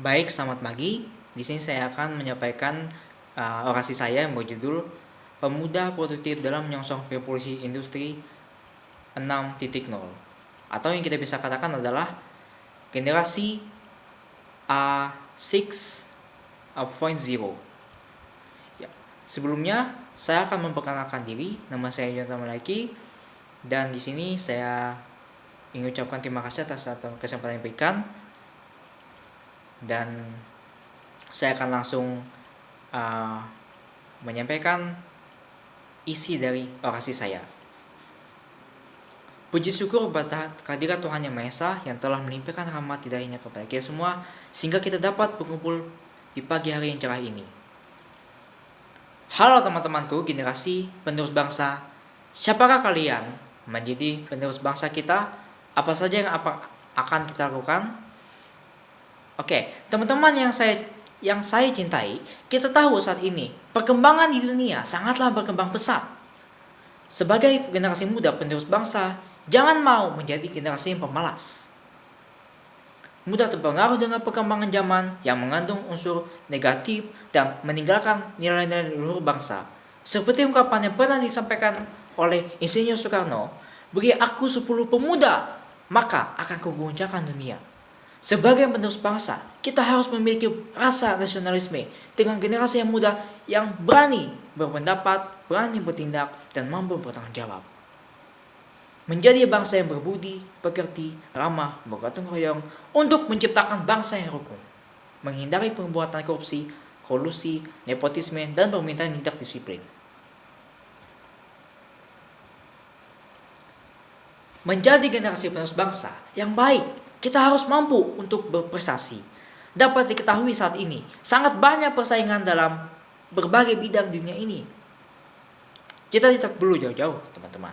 Baik, selamat pagi. Di sini saya akan menyampaikan orasi saya yang berjudul Pemuda Produktif dalam Menyongsong Revolusi Industri 6.0 atau yang kita bisa katakan adalah generasi A6.0. Ya, sebelumnya saya akan memperkenalkan diri. Nama saya Jonathan Malaki dan di sini saya ingin ucapkan terima kasih atas kesempatan yang diberikan. Dan saya akan langsung menyampaikan isi dari orasi saya. Puji syukur kepada kehadirat Tuhan Yang Maha Esa yang telah melimpahkan rahmat hidayahnya kepada kita semua sehingga kita dapat berkumpul di pagi hari yang cerah ini. Halo teman-temanku, generasi penerus bangsa. Siapakah kalian menjadi penerus bangsa kita? Apa saja yang akan kita lakukan? Oke, teman-teman yang saya cintai, kita tahu saat ini perkembangan di dunia sangatlah berkembang pesat. Sebagai generasi muda penerus bangsa, jangan mau menjadi generasi yang pemalas. Mudah terpengaruh dengan perkembangan zaman yang mengandung unsur negatif dan meninggalkan nilai-nilai luhur bangsa. Seperti ungkapan yang pernah disampaikan oleh Insinyur Soekarno, "Beri aku 10 pemuda, maka akan kuguncangkan dunia." Sebagai penerus bangsa, kita harus memiliki rasa nasionalisme dengan generasi yang muda yang berani berpendapat, berani bertindak, dan mampu bertanggung jawab. Menjadi bangsa yang berbudi, pekerti, ramah, bergotong royong untuk menciptakan bangsa yang rukun. Menghindari perbuatan korupsi, kolusi, nepotisme, dan permintaan yang tidak disiplin. Menjadi generasi penerus bangsa yang baik, kita harus mampu untuk berprestasi. Dapat diketahui saat ini, sangat banyak persaingan dalam berbagai bidang dunia ini. Kita tidak perlu jauh-jauh, teman-teman.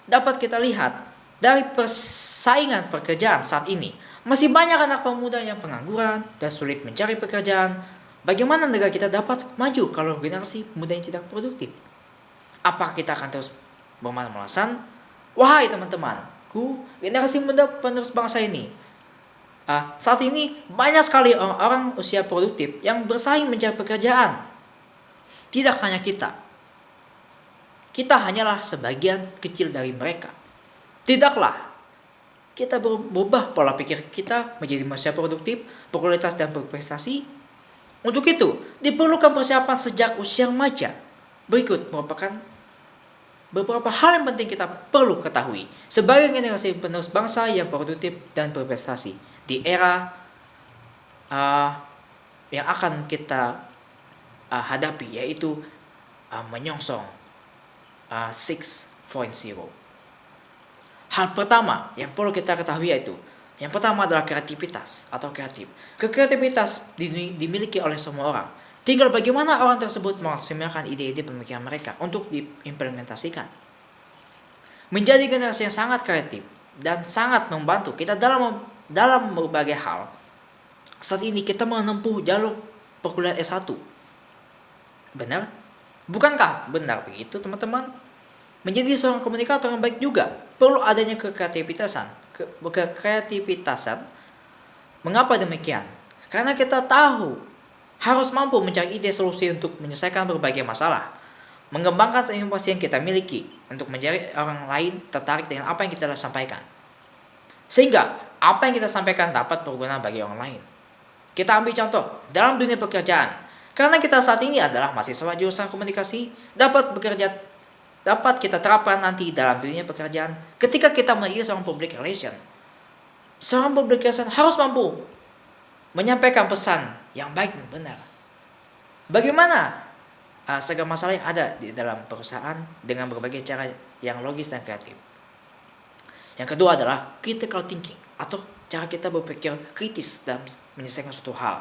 Dapat kita lihat dari persaingan pekerjaan saat ini, masih banyak anak pemuda yang pengangguran dan sulit mencari pekerjaan. Bagaimana negara kita dapat maju kalau generasi muda yang tidak produktif? Apakah kita akan terus bermalas-malasan? Wahai teman-temanku, generasi muda penerus bangsa ini, saat ini banyak sekali orang-orang usia produktif yang bersaing mencari pekerjaan. Tidak hanya kita hanyalah sebagian kecil dari mereka. Tidaklah kita berubah pola pikir kita menjadi manusia produktif, berkualitas dan berprestasi. Untuk itu, diperlukan persiapan sejak usia remaja. Berikut merupakan beberapa hal yang penting kita perlu ketahui sebagai generasi penerus bangsa yang produktif dan berprestasi di era yang akan kita hadapi, yaitu menyongsong 6.0. Hal pertama yang perlu kita ketahui yaitu yang pertama adalah kreativitas atau kreatif. Kreativitas dimiliki oleh semua orang. Tinggal bagaimana orang tersebut memaksimalkan ide-ide pemikiran mereka untuk diimplementasikan. Menjadi generasi yang sangat kreatif dan sangat membantu kita dalam berbagai hal. Saat ini kita menempuh jalur perkuliahan S1. Benar? Bukankah benar begitu, teman-teman? Menjadi seorang komunikator yang baik juga perlu adanya kekreativitasan. Mengapa demikian? Karena kita tahu harus mampu mencari ide solusi untuk menyelesaikan berbagai masalah. Mengembangkan inovasi yang kita miliki untuk menjadi orang lain tertarik dengan apa yang kita sampaikan. Sehingga apa yang kita sampaikan dapat berguna bagi orang lain. Kita ambil contoh dalam dunia pekerjaan. Karena kita saat ini adalah mahasiswa jurusan komunikasi, dapat kita terapkan nanti dalam dunia pekerjaan ketika kita menjadi seorang public relation. Seorang public relation harus mampu menyampaikan pesan yang baik dan benar. Bagaimana segala masalah yang ada di dalam perusahaan dengan berbagai cara yang logis dan kreatif. Yang kedua adalah critical thinking atau cara kita berpikir kritis dalam menyelesaikan suatu hal.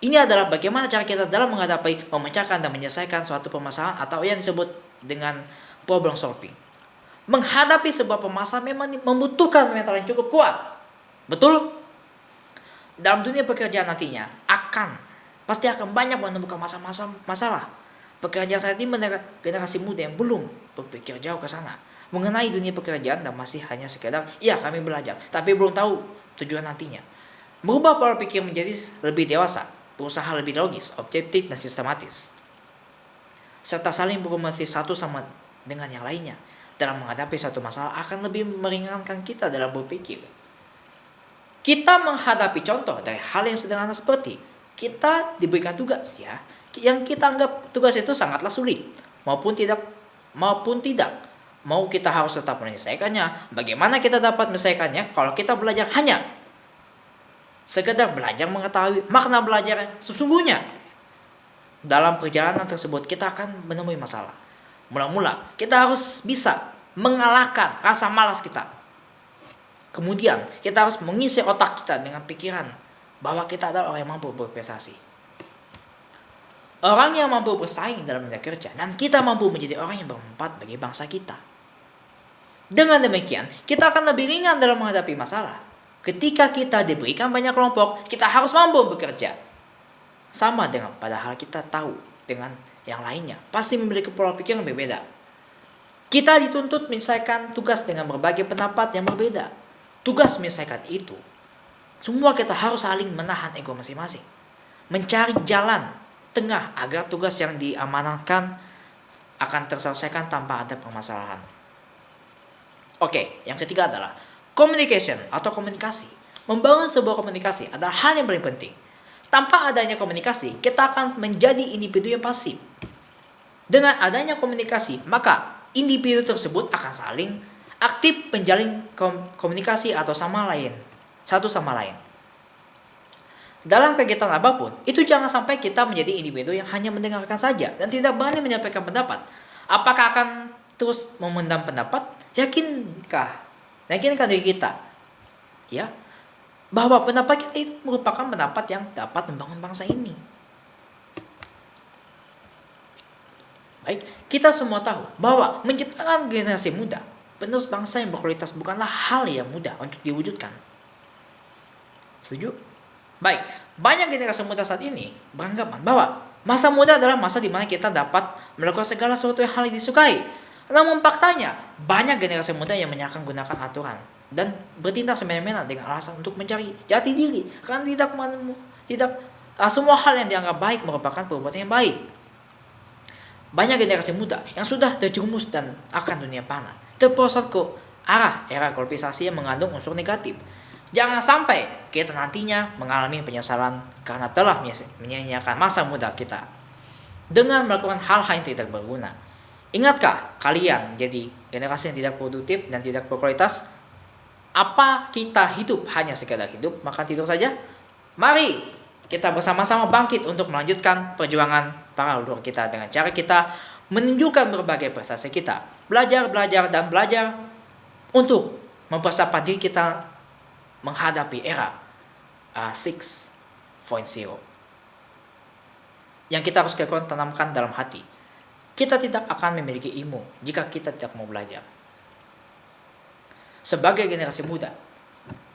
Ini adalah bagaimana cara kita dalam menghadapi, memecahkan dan menyelesaikan suatu permasalahan atau yang disebut dengan problem solving. Menghadapi sebuah permasalahan memang membutuhkan mental yang cukup kuat. Betul? Dalam dunia pekerjaan nantinya pasti akan banyak menemukan masalah. Pekerjaan saat ini generasi muda yang belum berpikir jauh ke sana mengenai dunia pekerjaan dan masih hanya sekedar kami belajar, tapi belum tahu tujuan nantinya. Merubah pola pikir menjadi lebih dewasa, berusaha lebih logis, objektif, dan sistematis, serta saling berkomunikasi satu sama dengan yang lainnya dalam menghadapi suatu masalah akan lebih meringankan kita dalam berpikir. Kita menghadapi contoh dari hal yang sederhana seperti kita diberikan tugas ya, yang kita anggap tugas itu sangatlah sulit maupun tidak, mau kita harus tetap menyelesaikannya. Bagaimana kita dapat menyelesaikannya kalau kita belajar hanya sekedar belajar mengetahui makna belajar sesungguhnya? Dalam perjalanan tersebut kita akan menemui masalah. Mula-mula kita harus bisa mengalahkan rasa malas kita. Kemudian kita harus mengisi otak kita dengan pikiran bahwa kita adalah orang yang mampu berprestasi, orang yang mampu bersaing dalam dunia kerja, dan kita mampu menjadi orang yang bermanfaat bagi bangsa kita. Dengan demikian, kita akan lebih ringan dalam menghadapi masalah. Ketika kita diberikan banyak kelompok, kita harus mampu bekerja sama dengan padahal kita tahu dengan yang lainnya pasti memiliki pola pikir yang berbeda. Kita dituntut menyelesaikan tugas dengan berbagai pendapat yang berbeda. Tugas menyelesaikan itu, semua kita harus saling menahan ego masing-masing, mencari jalan tengah agar tugas yang diamanahkan akan terselesaikan tanpa ada permasalahan. Oke, yang ketiga adalah communication atau komunikasi. Membangun sebuah komunikasi adalah hal yang paling penting. Tanpa adanya komunikasi, kita akan menjadi individu yang pasif. Dengan adanya komunikasi, maka individu tersebut akan saling aktif menjalin komunikasi satu sama lain. Dalam kegiatan apapun, itu jangan sampai kita menjadi individu yang hanya mendengarkan saja dan tidak berani menyampaikan pendapat. Apakah akan terus memendam pendapat? Yakinkah diri kita ya bahwa pendapat kita itu merupakan pendapat yang dapat membangun bangsa ini? Baik, kita semua tahu bahwa menciptakan generasi muda penerus bangsa yang berkualitas bukanlah hal yang mudah untuk diwujudkan. Setuju? Baik, banyak generasi muda saat ini beranggapan bahwa masa muda adalah masa di mana kita dapat melakukan segala sesuatu hal yang disukai. Namun faktanya, banyak generasi muda yang menyalahgunakan aturan dan bertindak semena-mena dengan alasan untuk mencari jati diri. Karena tidak semua hal yang dianggap baik merupakan perbuatan yang baik. Banyak generasi muda yang sudah terjerumus dan akan dunia panah, terprosot ke arah era globalisasi yang mengandung unsur negatif. Jangan sampai kita nantinya mengalami penyesalan karena telah menyia-nyiakan masa muda kita dengan melakukan hal-hal yang tidak berguna. Ingatkah kalian jadi generasi yang tidak produktif dan tidak berkualitas? Apa kita hidup hanya sekedar hidup, makan tidur saja? Mari kita bersama-sama bangkit untuk melanjutkan perjuangan para leluhur kita dengan cara kita menunjukkan berbagai prestasi kita. Belajar untuk mempersiapkan diri kita menghadapi era 6.0 yang kita harus tanamkan dalam hati. Kita tidak akan memiliki ilmu jika kita tidak mau belajar. Sebagai generasi muda,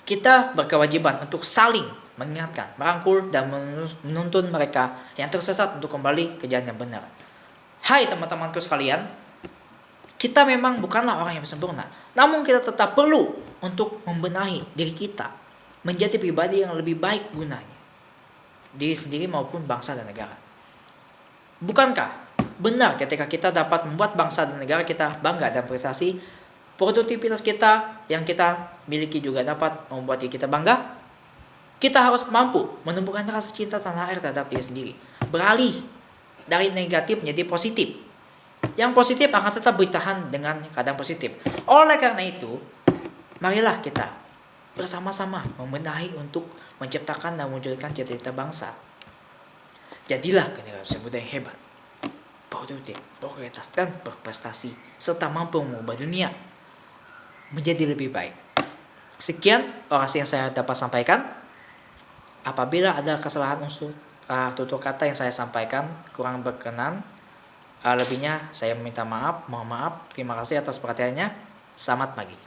kita berkewajiban untuk saling mengingatkan, merangkul, dan menuntun mereka yang tersesat untuk kembali ke jalan yang benar. Hai teman-temanku sekalian, kita memang bukanlah orang yang sempurna, namun kita tetap perlu untuk membenahi diri kita menjadi pribadi yang lebih baik gunanya, diri sendiri maupun bangsa dan negara. Bukankah benar ketika kita dapat membuat bangsa dan negara kita bangga dan prestasi, produktivitas kita yang kita miliki juga dapat membuat diri kita bangga? Kita harus mampu menumbuhkan rasa cinta tanah air terhadap diri sendiri, beralih dari negatif menjadi positif. Yang positif akan tetap bertahan dengan keadaan positif. Oleh karena itu, marilah kita bersama-sama membenahi untuk menciptakan dan mewujudkan cita-cita bangsa. Jadilah generasi muda yang hebat, produktif, berkualitas, dan berprestasi, serta mampu mengubah dunia menjadi lebih baik. Sekian orasi yang saya dapat sampaikan. Apabila ada kesalahan unsur tutur kata yang saya sampaikan kurang berkenan, lebihnya saya meminta maaf, mohon maaf. Terima kasih atas perhatiannya. Selamat pagi.